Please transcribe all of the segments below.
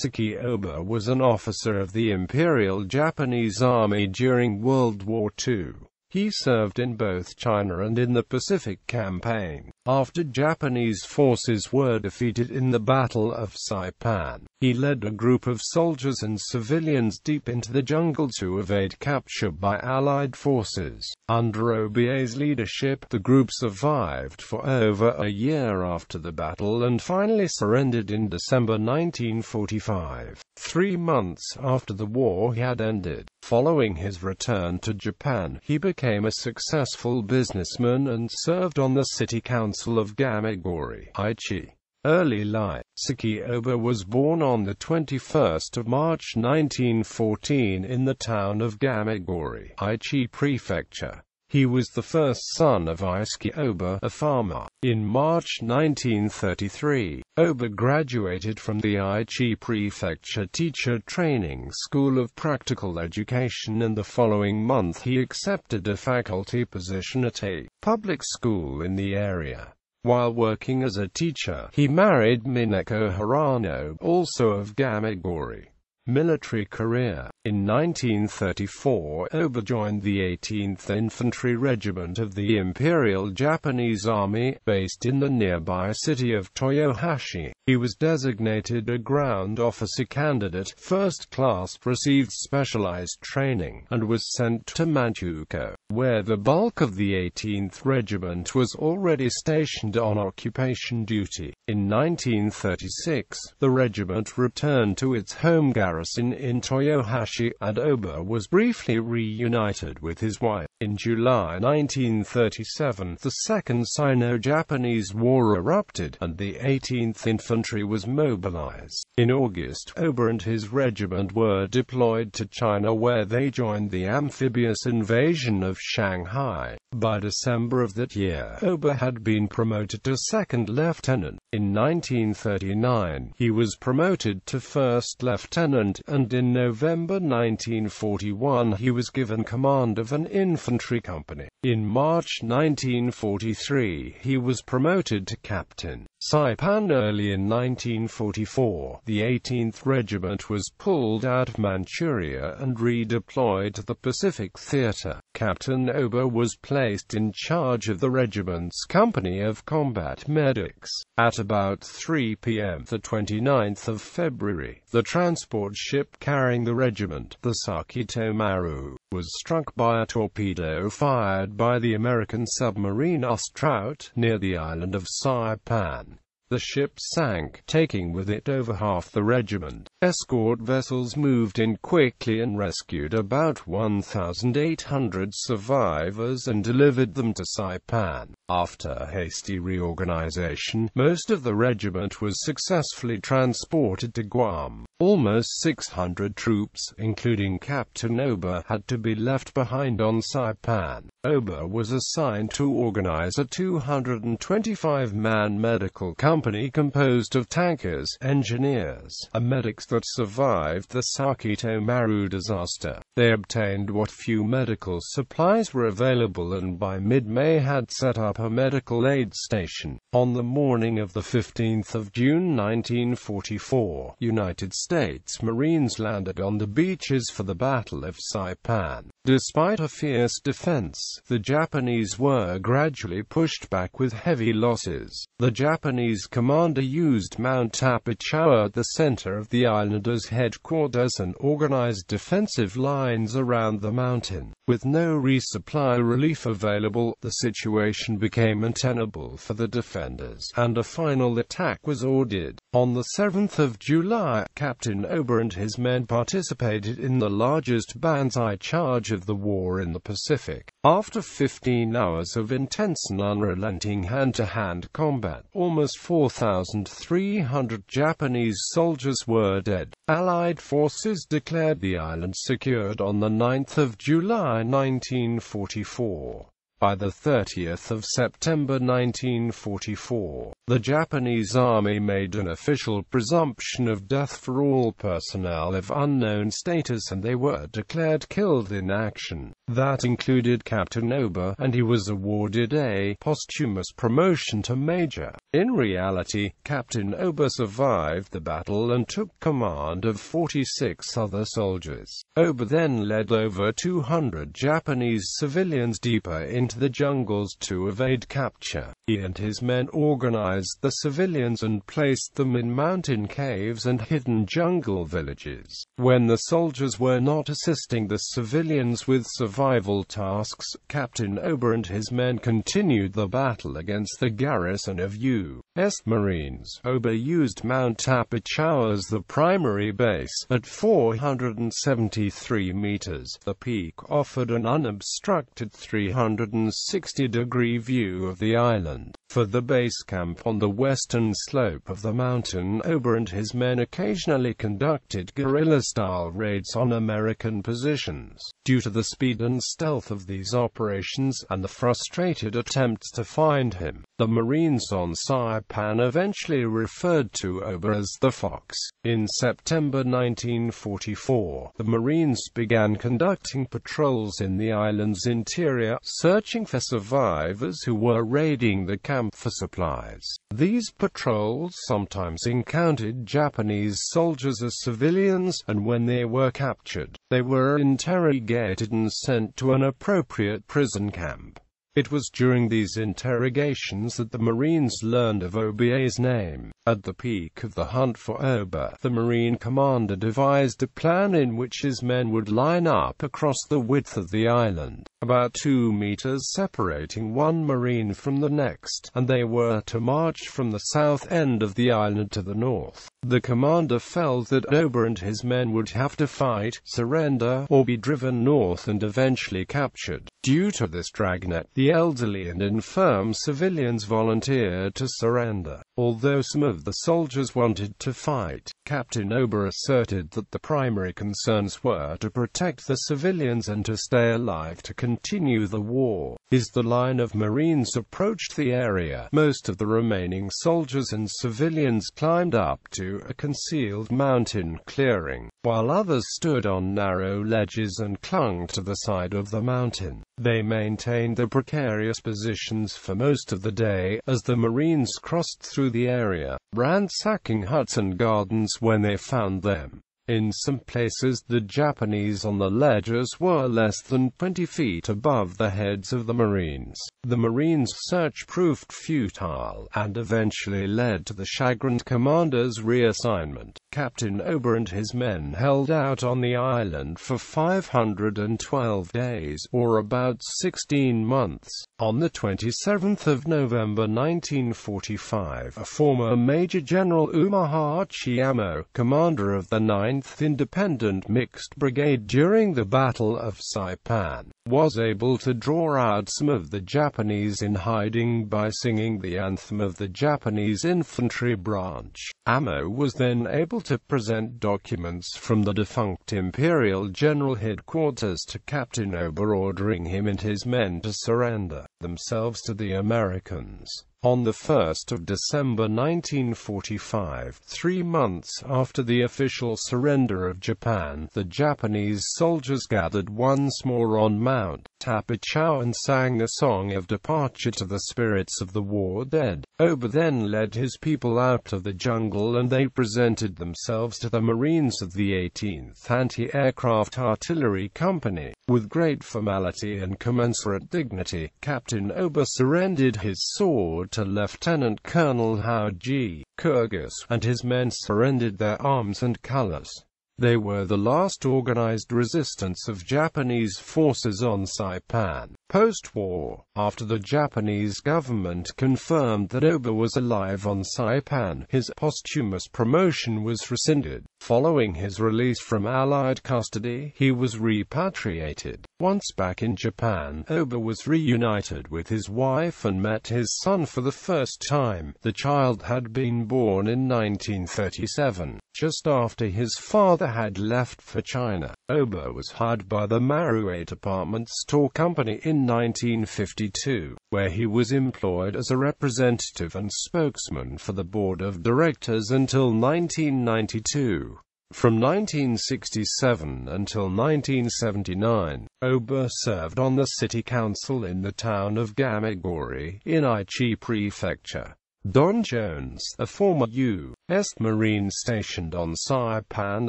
Sakae Ōba was an officer of the Imperial Japanese Army during World War II. He served in both China and in the Pacific Campaign. After Japanese forces were defeated in the Battle of Saipan, he led a group of soldiers and civilians deep into the jungle to evade capture by Allied forces. Under Ōba's leadership, the group survived for over a year after the battle and finally surrendered in December 1945, 3 months after the war had ended. Following his return to Japan, he became a successful businessman and served on the city council of Gamagori-Aichi. Early life. Sakae Ōba was born on the 21st of March 1914 in the town of Gamagori-Aichi Prefecture. He was the first son of Sakae Ōba, a farmer. In March 1933, Ōba graduated from the Aichi Prefecture Teacher Training School of Practical Education, and the following month he accepted a faculty position at a public school in the area. While working as a teacher, he married Mineko Hirano, also of Gamagori. Military career. In 1934, Ōba joined the 18th Infantry Regiment of the Imperial Japanese Army, based in the nearby city of Toyohashi. He was designated a ground officer candidate, first class, received specialized training, and was sent to Manchukuo, where the bulk of the 18th Regiment was already stationed on occupation duty. In 1936, the regiment returned to its home garrison in Toyohashi, and Ōba was briefly reunited with his wife. In July 1937, the Second Sino-Japanese War erupted, and the 18th Infantry was mobilized. In August, Ōba and his regiment were deployed to China, where they joined the amphibious invasion of Shanghai. By December of that year, Ōba had been promoted to second lieutenant. In 1939, he was promoted to first lieutenant, and in November 1941 he was given command of an infantry company. In March 1943, he was promoted to captain. Saipan. Early in 1944, the 18th Regiment was pulled out of Manchuria and redeployed to the Pacific Theater. Captain Ōba was placed in charge of the regiment's company of combat medics. At about 3 p.m. the 29th of February, the transport ship carrying the regiment, the Sakae Maru, was struck by a torpedo fired by the American submarine Ostrout near the island of Saipan. The ship sank, taking with it over half the regiment. Escort vessels moved in quickly and rescued about 1,800 survivors and delivered them to Saipan. After hasty reorganization, most of the regiment was successfully transported to Guam. Almost 600 troops, including Captain Ōba, had to be left behind on Saipan. Ōba was assigned to organize a 225-man medical company composed of tankers, engineers, and medics that survived the Sakae Maru disaster. They obtained what few medical supplies were available and by mid-May had set up a medical aid station. On the morning of the 15th of June 1944, United States Marines landed on the beaches for the Battle of Saipan. Despite a fierce defense, the Japanese were gradually pushed back with heavy losses. The Japanese commander used Mount Tapachau at the center of the island as headquarters and organized defensive lines around the mountain. With no resupply relief available, the situation became untenable for the defenders, and a final attack was ordered. On the 7th of July, Captain Ōba and his men participated in the largest banzai charge of the war in the Pacific. After 15 hours of intense and unrelenting hand-to-hand combat, almost 4,300 Japanese soldiers were dead. Allied forces declared the island secured on the 9th of July 1944. By the 30th of September 1944, the Japanese Army made an official presumption of death for all personnel of unknown status, and they were declared killed in action. That included Captain Ōba, and he was awarded a posthumous promotion to Major. In reality, Captain Ōba survived the battle and took command of 46 other soldiers. Ōba then led over 200 Japanese civilians deeper into the jungles to evade capture. He and his men organized the civilians and placed them in mountain caves and hidden jungle villages. When the soldiers were not assisting the civilians with survival tasks, Captain Ōba and his men continued the battle against the garrison of U.S. Marines. Ōba used Mount Tapachau as the primary base. At 473 meters, the peak offered an unobstructed 360-degree view of the island. For the base camp on the western slope of the mountain, Ōba and his men occasionally conducted guerrilla-style raids on American positions. Due to the speed and stealth of these operations, and the frustrated attempts to find him, the Marines on Saipan eventually referred to Ōba as the Fox. In September 1944, the Marines began conducting patrols in the island's interior, searching for survivors who were raiding the camp for supplies. These patrols sometimes encountered Japanese soldiers as civilians, and when they were captured, they were interrogated and sent to an appropriate prison camp. It was during these interrogations that the Marines learned of Ōba's name. At the peak of the hunt for Ōba, the Marine commander devised a plan in which his men would line up across the width of the island, about 2 meters separating one Marine from the next, and they were to march from the south end of the island to the north. The commander felt that Ōba and his men would have to fight, surrender, or be driven north and eventually captured. Due to this dragnet, the elderly and infirm civilians volunteered to surrender. Although some of the soldiers wanted to fight, Captain Ōba asserted that the primary concerns were to protect the civilians and to stay alive to continue the war. As the line of Marines approached the area, most of the remaining soldiers and civilians climbed up to a concealed mountain clearing, while others stood on narrow ledges and clung to the side of the mountain. They maintained their precarious positions for most of the day, as the Marines crossed through the area, ransacking huts and gardens when they found them. In some places, the Japanese on the ledges were less than 20 feet above the heads of the Marines. The Marines' search proved futile, and eventually led to the chagrined commander's reassignment. Captain Ōba and his men held out on the island for 512 days, or about 16 months. On the 27th of November 1945, a former Major General Umahachi Amo, commander of the 9th Independent Mixed Brigade during the Battle of Saipan, was able to draw out some of the Japanese in hiding by singing the anthem of the Japanese infantry branch. Amo was then able to present documents from the defunct Imperial General Headquarters to Captain Ōba ordering him and his men to surrender themselves to the Americans. On the 1st of December 1945, 3 months after the official surrender of Japan, the Japanese soldiers gathered once more on Mount Tapachau and sang a song of departure to the spirits of the war dead. Ōba then led his people out of the jungle and they presented themselves to the Marines of the 18th Anti-Aircraft Artillery Company. With great formality and commensurate dignity, Captain Ōba surrendered his sword to Lieutenant Colonel Howard G. Kurgis, and his men surrendered their arms and colors. They were the last organized resistance of Japanese forces on Saipan. Post-war, after the Japanese government confirmed that Ōba was alive on Saipan, his posthumous promotion was rescinded. Following his release from Allied custody, he was repatriated. Once back in Japan, Ōba was reunited with his wife and met his son for the first time. The child had been born in 1937, just after his father had left for China. Ōba was hired by the Marue Department Store Company in 1952, where he was employed as a representative and spokesman for the board of directors until 1992. From 1967 until 1979, Ōba served on the city council in the town of Gamagori, in Aichi Prefecture. Don Jones, a former U.S. Marine stationed on Saipan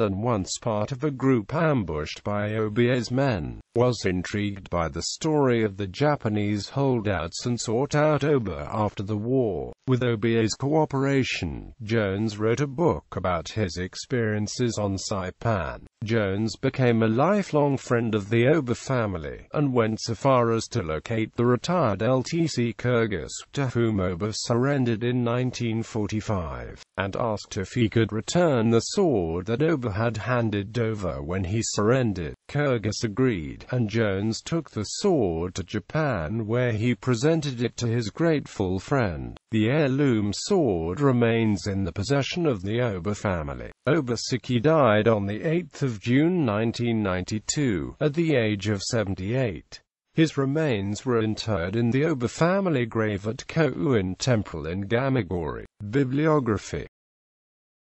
and once part of a group ambushed by Ōba's men, was intrigued by the story of the Japanese holdouts and sought out Ōba after the war. With Ōba's cooperation, Jones wrote a book about his experiences on Saipan. Jones became a lifelong friend of the Ōba family, and went so far as to locate the retired LTC Kyrgyz, to whom Ōba surrendered in 1945, and asked if he could return the sword that Ōba had handed over when he surrendered. Kyrgyz agreed, and Jones took the sword to Japan, where he presented it to his grateful friend. The heirloom sword remains in the possession of the Ōba family. Ōba died on the 8th of June 1992, at the age of 78. His remains were interred in the Ōba family grave at Kouen Temple in Gamagori. Bibliography